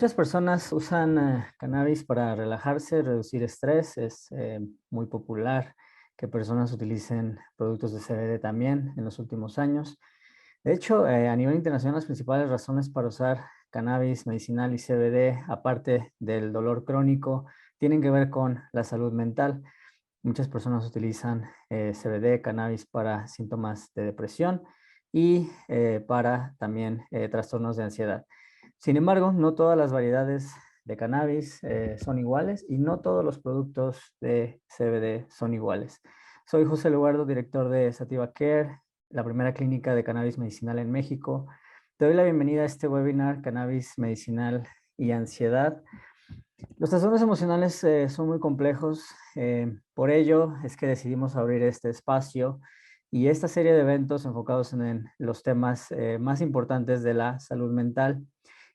Muchas personas usan cannabis para relajarse, reducir estrés. Es muy popular que personas utilicen productos de CBD también en los últimos años. De hecho, a nivel internacional, las principales razones para usar cannabis medicinal y CBD, aparte del dolor crónico, tienen que ver con la salud mental. Muchas personas utilizan CBD, cannabis para síntomas de depresión y para también trastornos de ansiedad. Sin embargo, no todas las variedades de cannabis son iguales y no todos los productos de CBD son iguales. Soy José Lugardo, director de Sativa Care, la primera clínica de cannabis medicinal en México. Te doy la bienvenida a este webinar Cannabis Medicinal y Ansiedad. Los trastornos emocionales son muy complejos, por ello es que decidimos abrir este espacio y esta serie de eventos enfocados en los temas más importantes de la salud mental.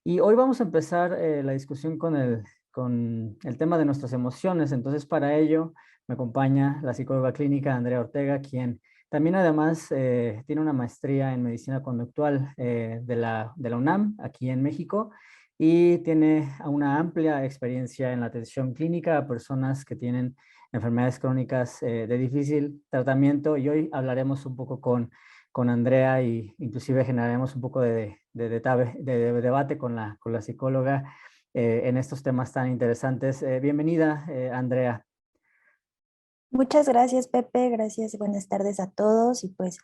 Y hoy vamos a empezar la discusión con el tema de nuestras emociones. Entonces, para ello me acompaña la psicóloga clínica Andrea Ortega, quien también además tiene una maestría en medicina conductual de la UNAM, aquí en México, y tiene una amplia experiencia en la atención clínica a personas que tienen enfermedades crónicas de difícil tratamiento. Y hoy hablaremos un poco con Andrea y inclusive generaremos un poco de debate con la psicóloga en estos temas tan interesantes. Bienvenida, Andrea. Muchas gracias, Pepe. Gracias. Buenas tardes a todos. Y pues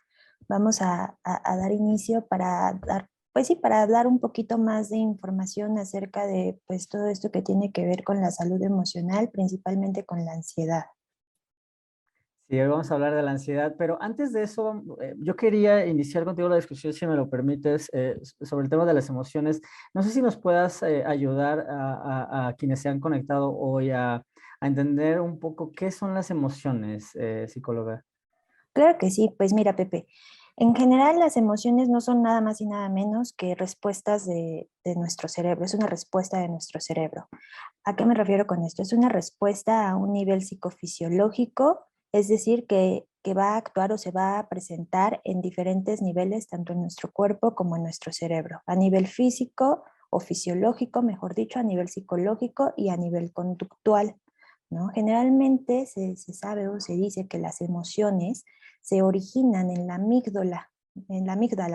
vamos a dar inicio para dar, pues sí, para dar un poquito más de información acerca de pues todo esto que tiene que ver con la salud emocional, principalmente con la ansiedad. Sí, hoy vamos a hablar de la ansiedad, pero antes de eso, yo quería iniciar contigo la discusión, si me lo permites, sobre el tema de las emociones. No sé si nos puedas ayudar a quienes se han conectado hoy a entender un poco qué son las emociones, psicóloga. Claro que sí. Pues mira, Pepe, en general las emociones no son nada más y nada menos que respuestas de nuestro cerebro. Es una respuesta de nuestro cerebro. ¿A qué me refiero con esto? Es una respuesta a un nivel psicofisiológico, es decir, que va a actuar o se va a presentar en diferentes niveles, tanto en nuestro cuerpo como en nuestro cerebro, a nivel físico o fisiológico, mejor dicho, a nivel psicológico y a nivel conductual, ¿no? Generalmente se sabe o se dice que las emociones se originan en la amígdala,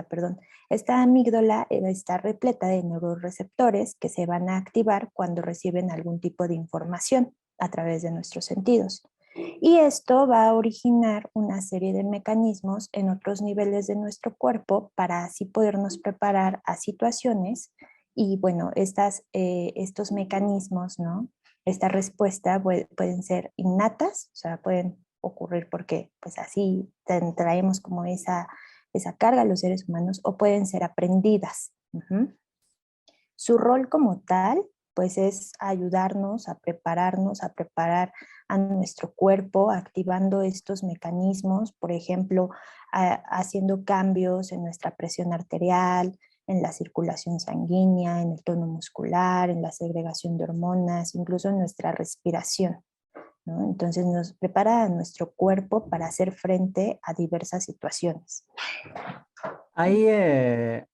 perdón. Esta amígdala está repleta de neuroreceptores que se van a activar cuando reciben algún tipo de información a través de nuestros sentidos. Y esto va a originar una serie de mecanismos en otros niveles de nuestro cuerpo para así podernos preparar a situaciones y bueno, estos mecanismos, ¿no? Esta respuesta pueden ser innatas, o sea, pueden ocurrir porque pues así traemos como esa carga a los seres humanos, o pueden ser aprendidas. Uh-huh. Su rol como tal, pues es ayudarnos a preparar a nuestro cuerpo, activando estos mecanismos, por ejemplo, haciendo cambios en nuestra presión arterial, en la circulación sanguínea, en el tono muscular, en la segregación de hormonas, incluso en nuestra respiración, ¿no? Entonces nos prepara a nuestro cuerpo para hacer frente a diversas situaciones. Ahí,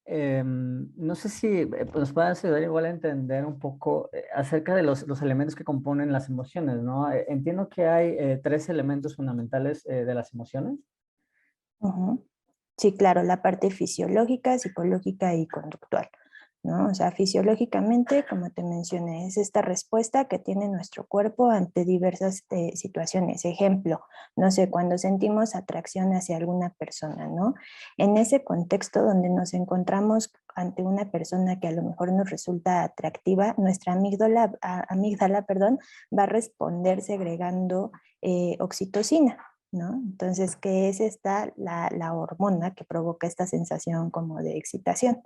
no sé si nos puedas ayudar igual a entender un poco acerca de los elementos que componen las emociones, ¿no? Entiendo que hay tres elementos fundamentales de las emociones. Uh-huh. Sí, claro, la parte fisiológica, psicológica y conductual, ¿no? O sea, fisiológicamente, como te mencioné, es esta respuesta que tiene nuestro cuerpo ante diversas situaciones. Ejemplo, no sé, cuando sentimos atracción hacia alguna persona, ¿no? En ese contexto donde nos encontramos ante una persona que a lo mejor nos resulta atractiva, nuestra amígdala, va a responder segregando oxitocina, ¿no? Entonces, ¿qué es la hormona que provoca esta sensación como de excitación?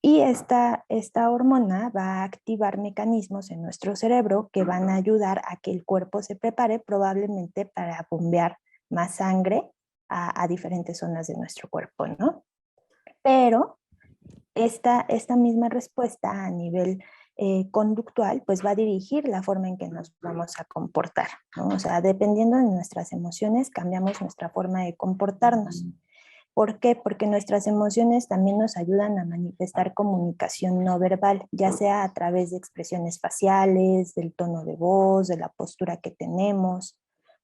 Y esta hormona va a activar mecanismos en nuestro cerebro que van a ayudar a que el cuerpo se prepare probablemente para bombear más sangre a diferentes zonas de nuestro cuerpo, ¿no? Pero esta misma respuesta a nivel conductual, pues va a dirigir la forma en que nos vamos a comportar, ¿no? O sea, dependiendo de nuestras emociones, cambiamos nuestra forma de comportarnos. ¿Por qué? Porque nuestras emociones también nos ayudan a manifestar comunicación no verbal, ya sea a través de expresiones faciales, del tono de voz, de la postura que tenemos,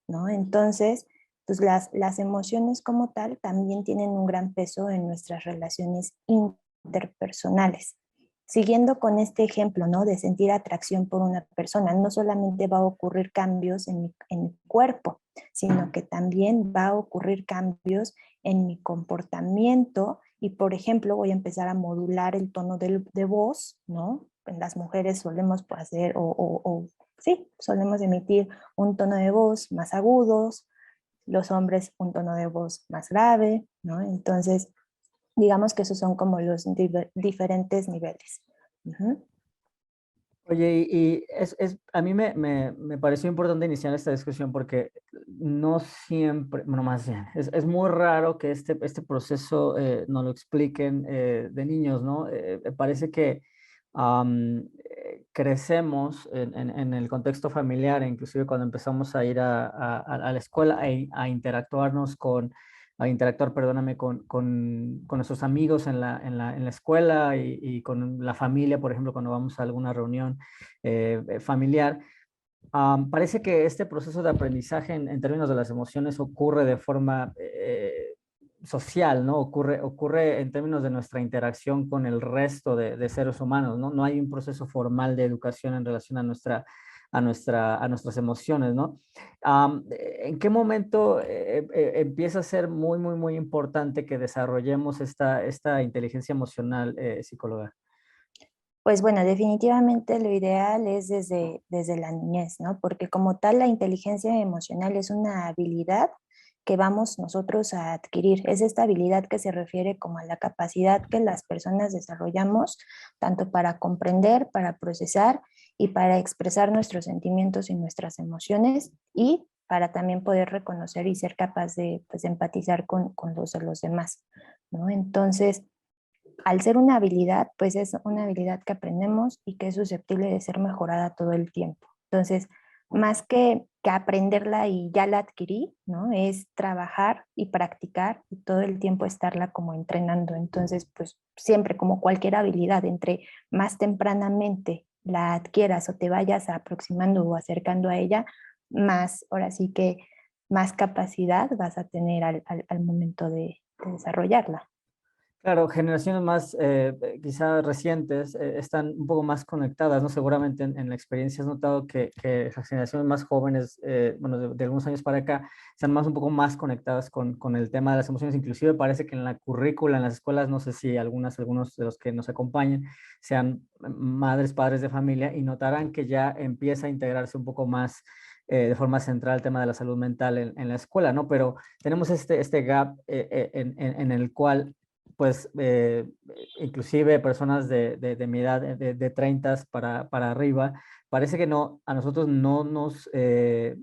¿no? Entonces, pues las emociones como tal también tienen un gran peso en nuestras relaciones interpersonales. Siguiendo con este ejemplo, ¿no? De sentir atracción por una persona, no solamente va a ocurrir cambios en mi cuerpo, sino que también va a ocurrir cambios en mi comportamiento y, por ejemplo, voy a empezar a modular el tono de voz, ¿no? En las mujeres solemos pues, hacer, sí, solemos emitir un tono de voz más agudos, los hombres un tono de voz más grave, ¿no? Entonces, digamos que esos son como los diferentes niveles. Uh-huh. Oye, a mí me pareció importante iniciar esta discusión porque no siempre, bueno, más bien, es muy raro que este proceso nos lo expliquen de niños, ¿no? Parece que crecemos en el contexto familiar, e inclusive cuando empezamos a ir a la escuela a interactuarnos a interactuar, perdóname, con nuestros amigos en la escuela y con la familia, por ejemplo, cuando vamos a alguna reunión familiar. Parece que este proceso de aprendizaje en términos de las emociones ocurre de forma social, ¿no? Ocurre en términos de nuestra interacción con el resto de seres humanos, ¿no? No hay un proceso formal de educación en relación a nuestras emociones, ¿no? ¿En qué momento empieza a ser muy importante que desarrollemos esta inteligencia emocional, psicóloga? Pues bueno, definitivamente lo ideal es desde la niñez, ¿no? Porque como tal la inteligencia emocional es una habilidad que vamos nosotros a adquirir. Es esta habilidad que se refiere como a la capacidad que las personas desarrollamos, tanto para comprender, para procesar y para expresar nuestros sentimientos y nuestras emociones y para también poder reconocer y ser capaz de pues, empatizar con los de los demás, ¿no? Entonces, al ser una habilidad, pues es una habilidad que aprendemos y que es susceptible de ser mejorada todo el tiempo. Entonces, más que aprenderla y ya la adquirí, ¿no? Es trabajar y practicar y todo el tiempo estarla como entrenando. Entonces, pues siempre como cualquier habilidad, entre más tempranamente la adquieras o te vayas aproximando o acercando a ella, más, ahora sí que más capacidad vas a tener al momento de desarrollarla. Claro, generaciones más quizá recientes están un poco más conectadas, ¿no? Seguramente en la experiencia has notado que las generaciones más jóvenes, bueno, de algunos años para acá, están un poco más conectadas con el tema de las emociones. Inclusive parece que en la currícula, en las escuelas, no sé si algunos de los que nos acompañan sean madres, padres de familia y notarán que ya empieza a integrarse un poco más de forma central el tema de la salud mental en la escuela, ¿no? Pero tenemos este gap en el cual pues inclusive personas de mi edad, de 30 para arriba, parece que no, a nosotros no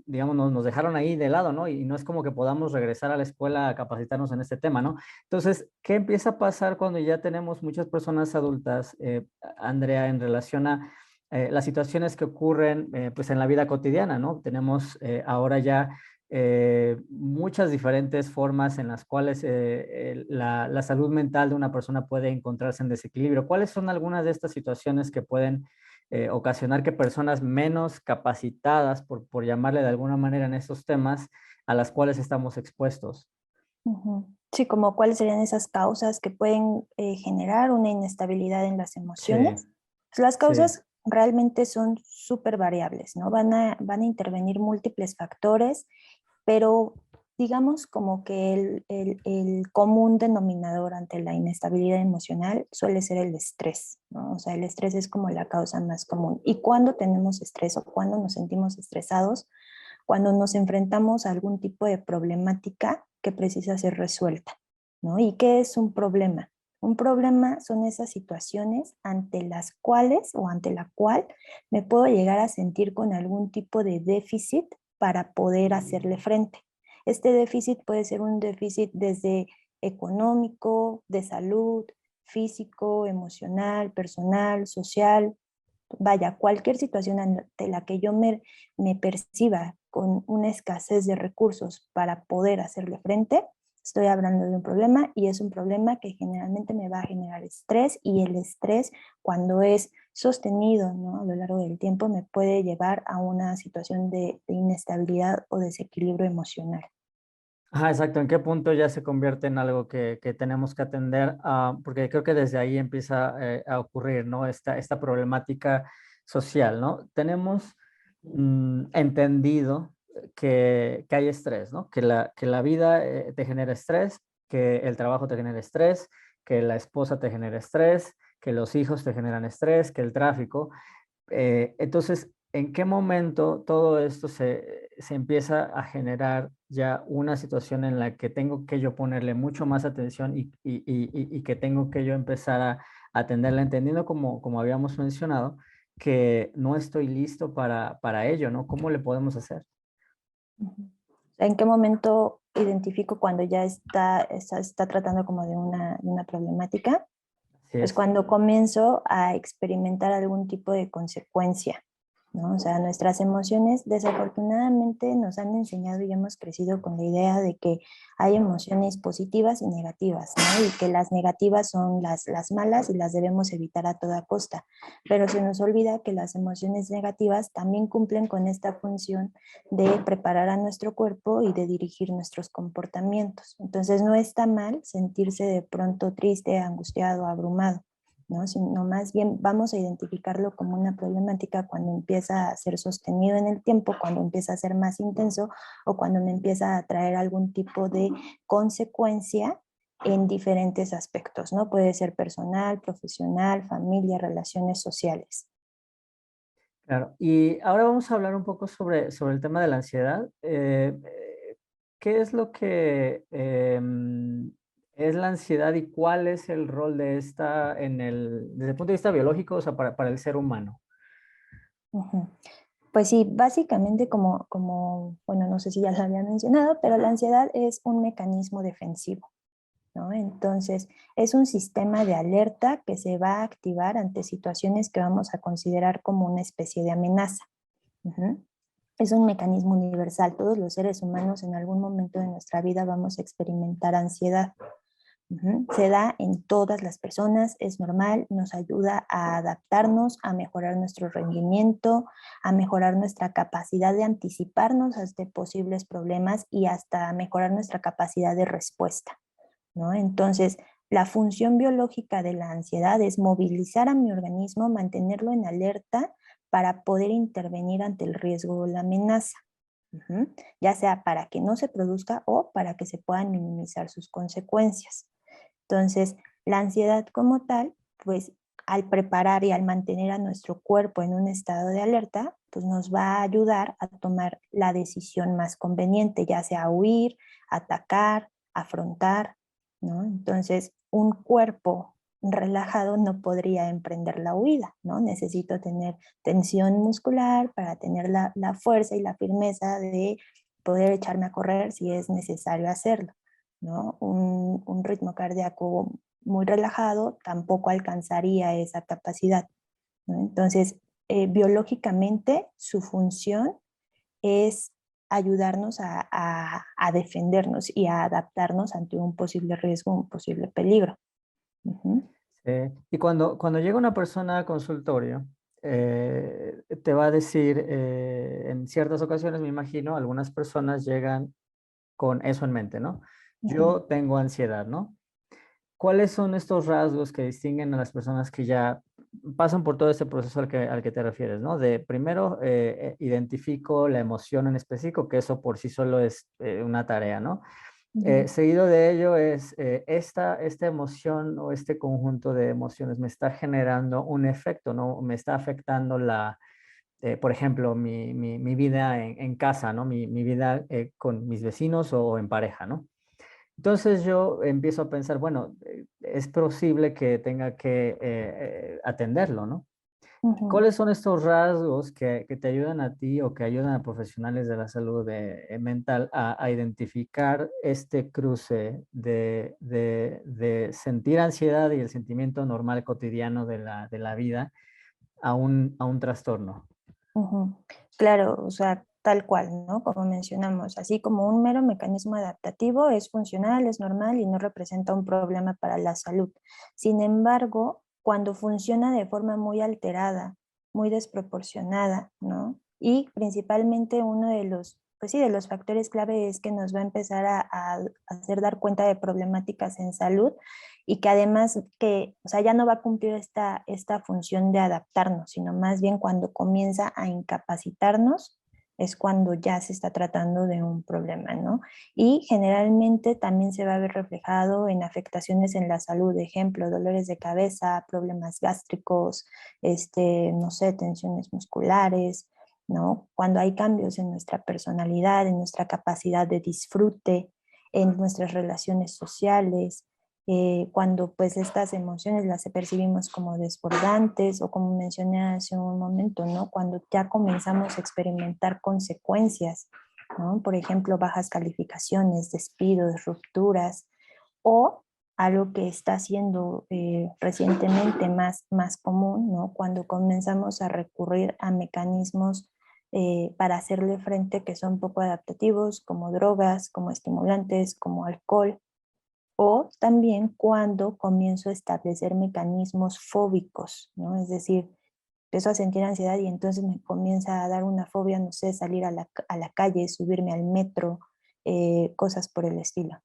digamos, nos dejaron ahí de lado, ¿no? Y no es como que podamos regresar a la escuela a capacitarnos en este tema, ¿no? Entonces, ¿qué empieza a pasar cuando ya tenemos muchas personas adultas, Andrea, en relación a las situaciones que ocurren pues en la vida cotidiana, ¿no? Tenemos ahora ya muchas diferentes formas en las cuales la salud mental de una persona puede encontrarse en desequilibrio. ¿Cuáles son algunas de estas situaciones que pueden ocasionar que personas menos capacitadas, por llamarle de alguna manera en estos temas, a las cuales estamos expuestos? Ujú. Sí, como cuáles serían esas causas que pueden generar una inestabilidad en las Sí, emociones. Pues las sí. causas realmente son súper variables, ¿no? Van a intervenir múltiples factores, pero digamos como que el común denominador ante la inestabilidad emocional suele ser el estrés, ¿no? O sea, el estrés es como la causa más común. Y cuando tenemos estrés o cuando nos sentimos estresados, cuando nos enfrentamos a algún tipo de problemática que precisa ser resuelta, ¿no? ¿Y qué es un problema? Un problema son esas situaciones ante las cuales o ante la cual me puedo llegar a sentir con algún tipo de déficit para poder hacerle frente. Este déficit puede ser un déficit desde económico, de salud, físico, emocional, personal, social, vaya, cualquier situación ante la que yo me perciba con una escasez de recursos para poder hacerle frente, Estoy hablando de un problema y es un problema que generalmente me va a generar estrés y el estrés cuando es sostenido, ¿no? A lo largo del tiempo me puede llevar a una situación de inestabilidad o desequilibrio emocional. Ajá, exacto. ¿En qué punto ya se convierte en algo que tenemos que atender? Porque creo que desde ahí empieza a ocurrir, ¿no? Esta problemática social, ¿no? Tenemos entendido que hay estrés, ¿no? Que la vida te genera estrés, que el trabajo te genera estrés, que la esposa te genera estrés, que los hijos te generan estrés, que el tráfico. Entonces, ¿en qué momento todo esto se empieza a generar ya una situación en la que tengo que yo ponerle mucho más atención y que tengo que yo empezar a atenderla, entendiendo como habíamos mencionado, que no estoy listo para ello, ¿no? ¿Cómo le podemos hacer? Ujú. ¿En qué momento identifico cuando ya está tratando como de una problemática? Así Pues es. cuando comienzo a experimentar algún tipo de consecuencia, ¿no? O sea, nuestras emociones desafortunadamente nos han enseñado y hemos crecido con la idea de que hay emociones positivas y negativas, ¿no? Y que las negativas son las malas y las debemos evitar a toda costa. Pero se nos olvida que las emociones negativas también cumplen con esta función de preparar a nuestro cuerpo y de dirigir nuestros comportamientos. Entonces no está mal sentirse de pronto triste, angustiado, abrumado, ¿no? Sino más bien vamos a identificarlo como una problemática cuando empieza a ser sostenido en el tiempo, cuando empieza a ser más intenso o cuando me empieza a traer algún tipo de consecuencia en diferentes aspectos, ¿no? Puede ser personal, profesional, familia, relaciones sociales. Claro, y ahora vamos a hablar un poco sobre el tema de la ansiedad. ¿Qué es lo que es la ansiedad y cuál es el rol de esta desde el punto de vista biológico, o sea, para el ser humano? Ujú. Pues sí, básicamente bueno, no sé si ya lo había mencionado, pero la ansiedad es un mecanismo defensivo, ¿no? Entonces, es un sistema de alerta que se va a activar ante situaciones que vamos a considerar como una especie de amenaza. Ujú. Es un mecanismo universal. Todos los seres humanos en algún momento de nuestra vida vamos a experimentar ansiedad. Ujú. Se da en todas las personas, es normal, nos ayuda a adaptarnos, a mejorar nuestro rendimiento, a mejorar nuestra capacidad de anticiparnos ante posibles problemas y hasta mejorar nuestra capacidad de respuesta, ¿no? Entonces, la función biológica de la ansiedad es movilizar a mi organismo, mantenerlo en alerta para poder intervenir ante el riesgo o la amenaza. Ujú. Ya sea para que no se produzca o para que se puedan minimizar sus consecuencias. Entonces, la ansiedad como tal, pues al preparar y al mantener a nuestro cuerpo en un estado de alerta, pues nos va a ayudar a tomar la decisión más conveniente, ya sea huir, atacar, afrontar, ¿no? Entonces, un cuerpo relajado no podría emprender la huida, ¿no? Necesito tener tensión muscular para tener la fuerza y la firmeza de poder echarme a correr si es necesario hacerlo, ¿no? Un ritmo cardíaco muy relajado tampoco alcanzaría esa capacidad, ¿no? Entonces, biológicamente su función es ayudarnos a defendernos y a adaptarnos ante un posible riesgo, un posible peligro. Ujú. Y cuando llega una persona a consultorio, te va a decir, en ciertas ocasiones, me imagino, algunas personas llegan con eso en mente, ¿no? Ujú. Yo tengo ansiedad, ¿no? ¿Cuáles son estos rasgos que distinguen a las personas que ya pasan por todo este proceso al que te refieres, ¿no? De primero, identifico la emoción en específico, que eso por sí solo es una tarea, ¿no? Ujú. Seguido de ello es esta emoción o este conjunto de emociones me está generando un efecto, ¿no? Me está afectando por ejemplo, mi vida en casa, ¿no? Mi vida con mis vecinos o en pareja, ¿no? Entonces yo empiezo a pensar, bueno, es posible que tenga que atenderlo, ¿no? Ujú. ¿Cuáles son estos rasgos que te ayudan a ti o que ayudan a profesionales de la salud mental a identificar este cruce de sentir ansiedad y el sentimiento normal cotidiano de la vida a un trastorno? Ujú. Claro, o sea, tal cual, ¿no? Como mencionamos, así como un mero mecanismo adaptativo es funcional, es normal y no representa un problema para la salud. Sin embargo, cuando funciona de forma muy alterada, muy desproporcionada, ¿no? Y principalmente uno de los, pues sí, de los factores clave es que nos va a empezar a hacer dar cuenta de problemáticas en salud y que además que, o sea, ya no va a cumplir esta función de adaptarnos, sino más bien cuando comienza a incapacitarnos, es cuando ya se está tratando de un problema, ¿no? Y generalmente también se va a ver reflejado en afectaciones en la salud, de ejemplo, dolores de cabeza, problemas gástricos, no sé, tensiones musculares, ¿no? Cuando hay cambios en nuestra personalidad, en nuestra capacidad de disfrute, en nuestras relaciones sociales, cuando pues estas emociones las percibimos como desbordantes o como mencioné hace un momento, ¿no? Cuando ya comenzamos a experimentar consecuencias, ¿no? Por ejemplo, bajas calificaciones, despidos, rupturas o algo que está siendo recientemente más común, ¿no? Cuando comenzamos a recurrir a mecanismos para hacerle frente que son poco adaptativos, como drogas, como estimulantes, como alcohol, o también cuando comienzo a establecer mecanismos fóbicos, ¿no? Es decir, empiezo a sentir ansiedad y entonces me comienza a dar una fobia, no sé, salir a la calle, subirme al metro, cosas por el estilo.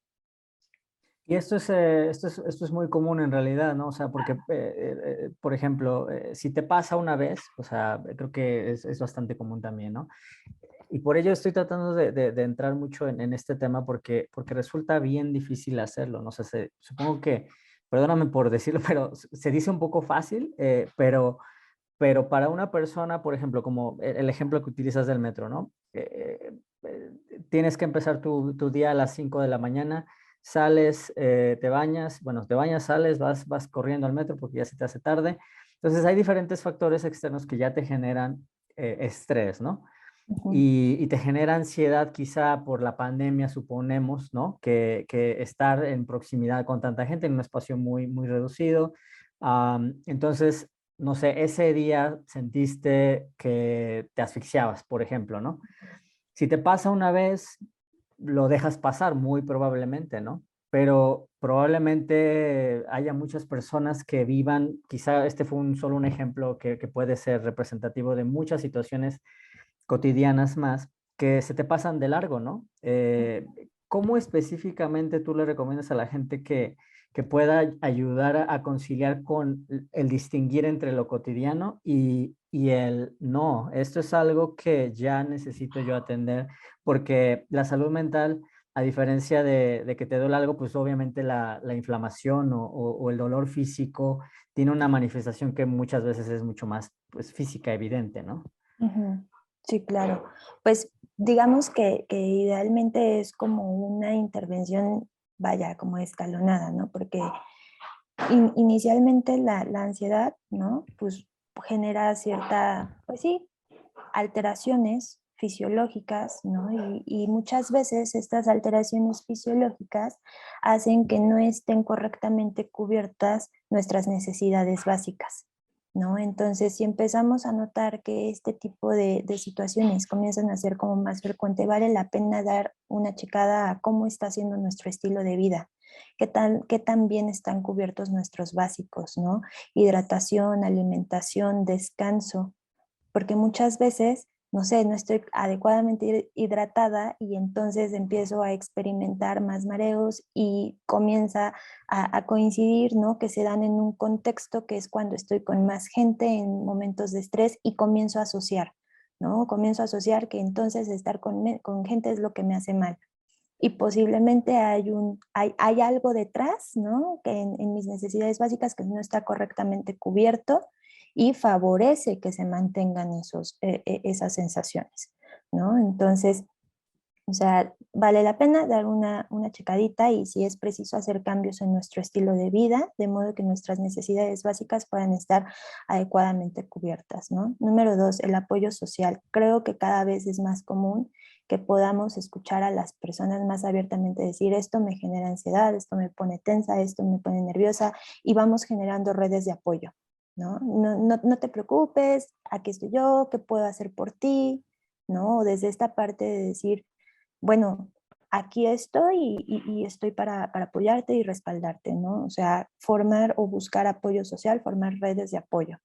Y esto es muy común en realidad, ¿no? O sea, porque, por ejemplo, si te pasa una vez, o sea, creo que es bastante común también, ¿no? Y por ello estoy tratando de entrar mucho en este tema porque resulta bien difícil hacerlo, no sé, supongo que, perdóname por decirlo, pero se dice un poco fácil, pero para una persona, por ejemplo, como el ejemplo que utilizas del metro, ¿no? Tienes que empezar tu día a las 5 de la mañana, sales, te bañas, bueno, te bañas, sales, vas corriendo al metro porque ya se te hace tarde. Entonces hay diferentes factores externos que ya te generan estrés, ¿no? Ujú. Y te genera ansiedad quizá por la pandemia, suponemos, ¿no? Que estar en proximidad con tanta gente en un espacio muy reducido. Entonces, no sé, ese día sentiste que te asfixiabas, por ejemplo, ¿no? Si te pasa una vez, lo dejas pasar muy probablemente, ¿no? Pero probablemente haya muchas personas que vivan, quizá este fue solo un ejemplo que puede ser representativo de muchas situaciones cotidianas más que se te pasan de largo, ¿no? ¿Cómo específicamente tú le recomiendas a la gente que pueda ayudar a conciliar con el distinguir entre lo cotidiano y el no? Esto es algo que ya necesito yo atender porque la salud mental, a diferencia de que te duele algo, pues obviamente la inflamación o el dolor físico tiene una manifestación que muchas veces es mucho más pues, física, evidente, ¿no? Ujú. Sí, claro. Pues digamos que idealmente es como una intervención, vaya, como escalonada, ¿no? Porque inicialmente la ansiedad, ¿no? Pues genera cierta, pues sí, alteraciones fisiológicas, ¿no? Y muchas veces estas alteraciones fisiológicas hacen que no estén correctamente cubiertas nuestras necesidades básicas, ¿no? Entonces, si empezamos a notar que este tipo de situaciones comienzan a ser como más frecuente, vale la pena dar una checada a cómo está siendo nuestro estilo de vida, qué tan bien están cubiertos nuestros básicos, ¿no? Hidratación, alimentación, descanso, porque muchas veces, no sé, no estoy adecuadamente hidratada y entonces empiezo a experimentar más mareos y comienza a coincidir, ¿no? Que se dan en un contexto que es cuando estoy con más gente en momentos de estrés y comienzo a asociar, ¿no? Comienzo a asociar que entonces estar con gente es lo que me hace mal. Y posiblemente hay algo detrás, ¿no? Que en mis necesidades básicas que no está correctamente cubierto y favorece que se mantengan esas sensaciones, ¿no? Entonces, o sea, vale la pena dar una checadita y si es preciso hacer cambios en nuestro estilo de vida, de modo que nuestras necesidades básicas puedan estar adecuadamente cubiertas, ¿no? Número dos, el apoyo social. Creo que cada vez es más común que podamos escuchar a las personas más abiertamente decir esto me genera ansiedad, esto me pone tensa, esto me pone nerviosa y vamos generando redes de apoyo, ¿no? No te preocupes, aquí estoy yo, ¿qué puedo hacer por ti? ¿no? Desde esta parte de decir, bueno, aquí estoy y estoy para apoyarte y respaldarte, ¿no? O sea, formar o buscar apoyo social, formar redes de apoyo.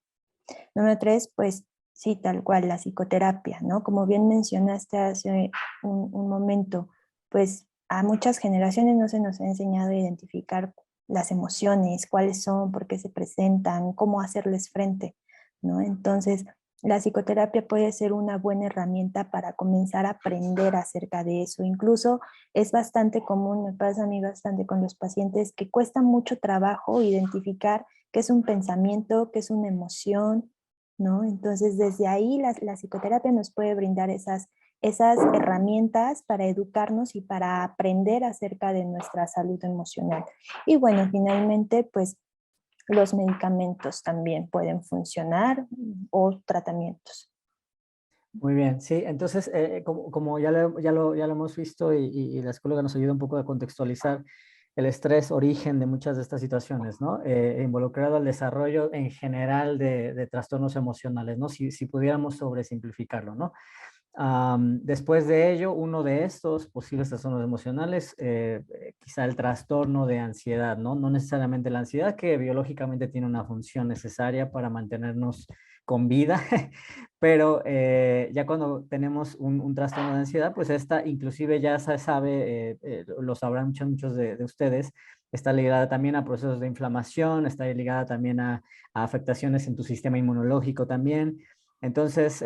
Número tres, pues sí, tal cual, la psicoterapia, ¿no? Como bien mencionaste hace un momento, pues a muchas generaciones no se nos ha enseñado a identificar las emociones, cuáles son, por qué se presentan, cómo hacerles frente, ¿no? Entonces, la psicoterapia puede ser una buena herramienta para comenzar a aprender acerca de eso. Incluso es bastante común, me pasa a mí bastante con los pacientes, que cuesta mucho trabajo identificar qué es un pensamiento, qué es una emoción, ¿no? Entonces, desde ahí la psicoterapia nos puede brindar esas herramientas para educarnos y para aprender acerca de nuestra salud emocional. Y bueno, finalmente, pues los medicamentos también pueden funcionar o tratamientos. Muy bien, sí, entonces, como ya lo hemos visto y la psicóloga nos ayuda un poco a contextualizar el estrés, origen de muchas de estas situaciones, ¿no? Involucrado al desarrollo en general de trastornos emocionales, ¿no? Si pudiéramos sobresimplificarlo, ¿no? Después de ello, uno de estos posibles trastornos emocionales, quizá el trastorno de ansiedad, ¿no? No necesariamente la ansiedad, que biológicamente tiene una función necesaria para mantenernos con vida, pero ya cuando tenemos un trastorno de ansiedad, pues esta inclusive ya se sabe, lo sabrán muchos de ustedes, está ligada también a procesos de inflamación, está ligada también a afectaciones en tu sistema inmunológico también. Entonces,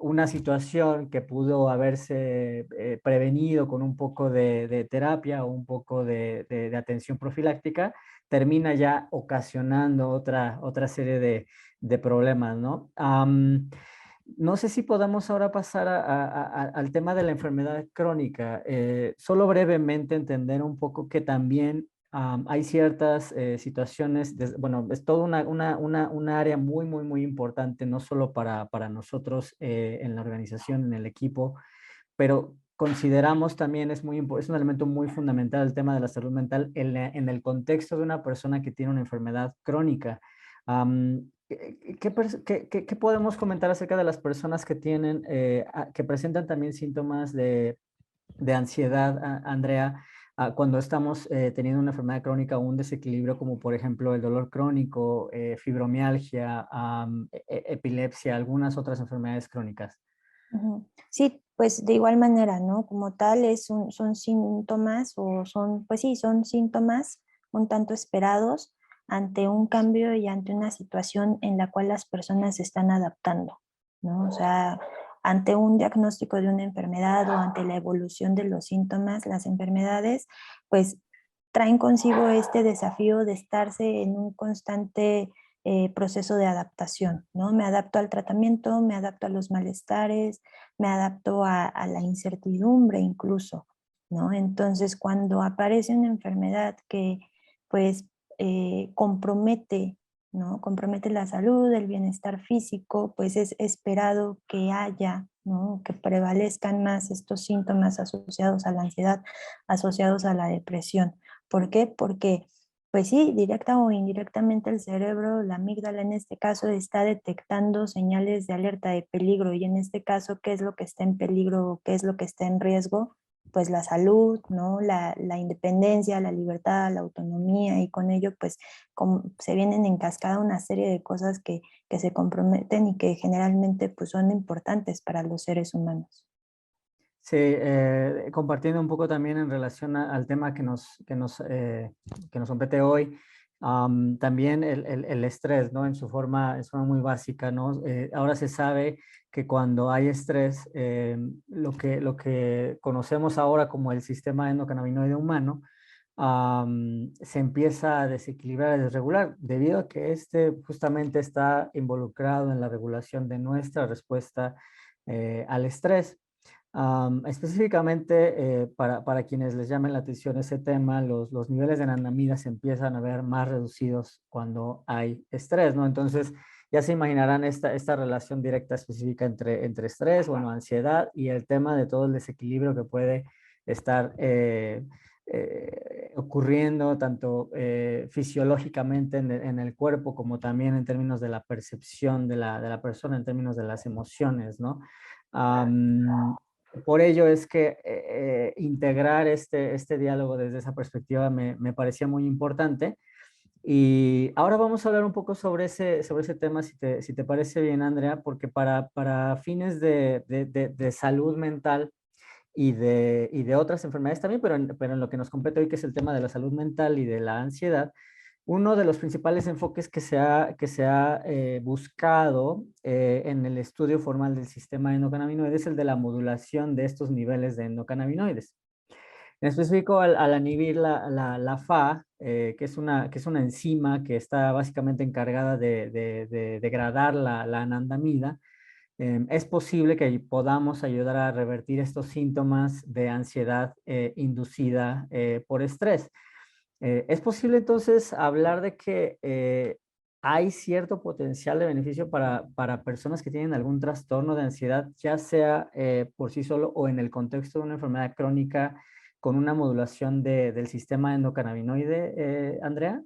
una situación que pudo haberse prevenido con un poco de terapia o un poco de atención profiláctica, termina ya ocasionando otra serie de problemas, ¿no? No sé si podamos ahora pasar al tema de la enfermedad crónica. Solo brevemente entender un poco que también hay ciertas situaciones, bueno, es toda una área muy importante, no solo para nosotros en la organización, en el equipo, pero consideramos también es un elemento muy fundamental el tema de la salud mental en el contexto de una persona que tiene una enfermedad crónica. ¿Qué podemos comentar acerca de las personas que tienen, que presentan también síntomas de ansiedad, Andrea, cuando estamos teniendo una enfermedad crónica o un desequilibrio como por ejemplo el dolor crónico, fibromialgia, epilepsia, algunas otras enfermedades crónicas? Ujú. Sí, pues de igual manera, ¿no? Como tal, son síntomas o son, pues sí, son síntomas un tanto esperados ante un cambio y ante una situación en la cual las personas se están adaptando, ¿no? O sea, ante un diagnóstico de una enfermedad o ante la evolución de los síntomas, las enfermedades, pues traen consigo este desafío de estarse en un constante proceso de adaptación, ¿no? Me adapto al tratamiento, me adapto a los malestares, me adapto a la incertidumbre incluso, ¿no? Entonces, cuando aparece una enfermedad que, pues, compromete, ¿no? Compromete la salud, el bienestar físico, pues es esperado que haya, ¿no? Que prevalezcan más estos síntomas asociados a la ansiedad, asociados a la depresión. ¿Por qué? Porque pues sí, directa o indirectamente el cerebro, la amígdala en este caso, está detectando señales de alerta de peligro y en este caso, ¿qué es lo que está en peligro? ¿Qué es lo que está en riesgo? Pues la salud, ¿no? La independencia, la libertad, la autonomía y con ello pues se vienen en cascada una serie de cosas que se comprometen y que generalmente pues son importantes para los seres humanos. Sí, compartiendo un poco también en relación al tema que nos compete hoy, también el estrés, ¿no? En su forma muy básica, ¿no? Ahora se sabe que cuando hay estrés, lo que conocemos ahora como el sistema endocannabinoide humano, se empieza a desequilibrar, a desregular, debido a que este justamente está involucrado en la regulación de nuestra respuesta al estrés. Específicamente, para quienes les llame la atención ese tema, los niveles de anandamida se empiezan a ver más reducidos cuando hay estrés, ¿no? Entonces, ya se imaginarán esta relación directa específica entre estrés, bueno, ansiedad y el tema de todo el desequilibrio que puede estar ocurriendo tanto fisiológicamente en el cuerpo como también en términos de la percepción de la persona, en términos de las emociones, ¿no? Por ello es que integrar este diálogo desde esa perspectiva me parecía muy importante. Y ahora vamos a hablar un poco sobre ese tema, si te parece bien, Andrea, porque para fines de salud mental y de otras enfermedades también, pero en lo que nos compete hoy, que es el tema de la salud mental y de la ansiedad, uno de los principales enfoques que se ha buscado en el estudio formal del sistema endocannabinoide es el de la modulación de estos niveles de endocannabinoides. En específico, al inhibir la FA, que es una enzima que está básicamente encargada de degradar la anandamida, es posible que podamos ayudar a revertir estos síntomas de ansiedad inducida por estrés. Es posible entonces hablar de que hay cierto potencial de beneficio para personas que tienen algún trastorno de ansiedad, ya sea por sí solo o en el contexto de una enfermedad crónica con una modulación del sistema endocannabinoide, Andrea.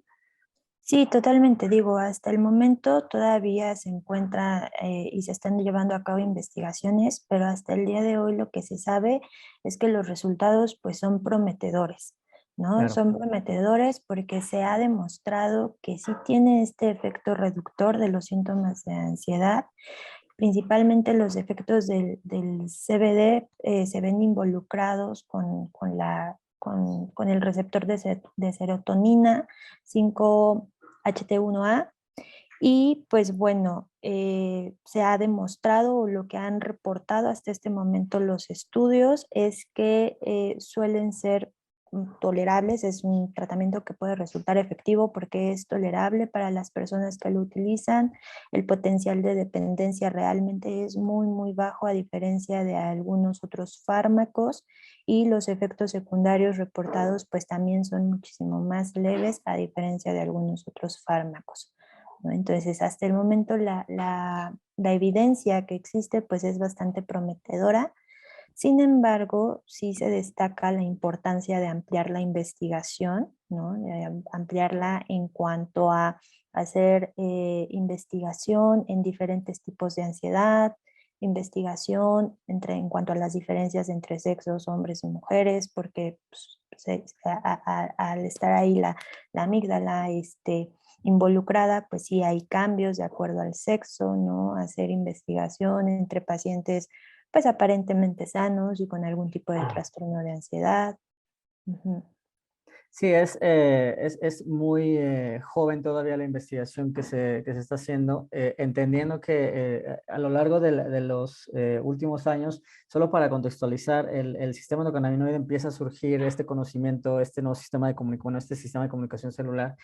Sí, totalmente. Digo, hasta el momento todavía se encuentra y se están llevando a cabo investigaciones, pero hasta el día de hoy lo que se sabe es que los resultados pues son prometedores, ¿no? Claro. Son prometedores porque se ha demostrado que sí tiene este efecto reductor de los síntomas de ansiedad. Principalmente los efectos del CBD se ven involucrados con el receptor de serotonina 5-HT1A. Y pues bueno, se ha demostrado, o lo que han reportado hasta este momento los estudios, es que suelen ser tolerables. Es un tratamiento que puede resultar efectivo porque es tolerable para las personas que lo utilizan. El potencial de dependencia realmente es muy, muy bajo a diferencia de algunos otros fármacos, y los efectos secundarios reportados pues también son muchísimo más leves a diferencia de algunos otros fármacos, ¿no? Entonces, hasta el momento la evidencia que existe pues es bastante prometedora. Sin embargo, sí se destaca la importancia de ampliar la investigación, ¿no? De ampliarla en cuanto a hacer investigación en diferentes tipos de ansiedad, investigación en cuanto a las diferencias entre sexos, hombres y mujeres, porque pues, al estar ahí la amígdala involucrada, pues sí hay cambios de acuerdo al sexo, ¿no? Hacer investigación entre pacientes pues aparentemente sanos y con algún tipo de trastorno de ansiedad. Ujú. Sí, es muy joven todavía la investigación que se está haciendo, entendiendo que a lo largo de los últimos años, solo para contextualizar, el sistema endocannabinoide empieza a surgir este conocimiento, este nuevo sistema de comunicación, bueno, este sistema de comunicación celular,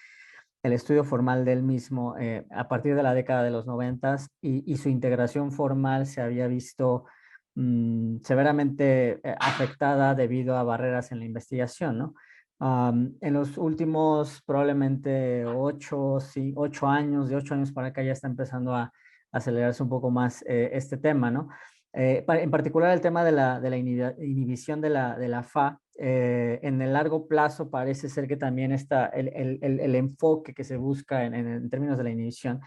el estudio formal del mismo a partir de la década de los noventas y su integración formal se había visto severamente afectada debido a barreras en la investigación, ¿no? En los últimos probablemente 8 años, de 8 años para acá ya está empezando a acelerarse un poco más este tema, ¿no? En particular el tema de la inhibición de la FA, en el largo plazo parece ser que también está el enfoque que se busca en términos de la inhibición,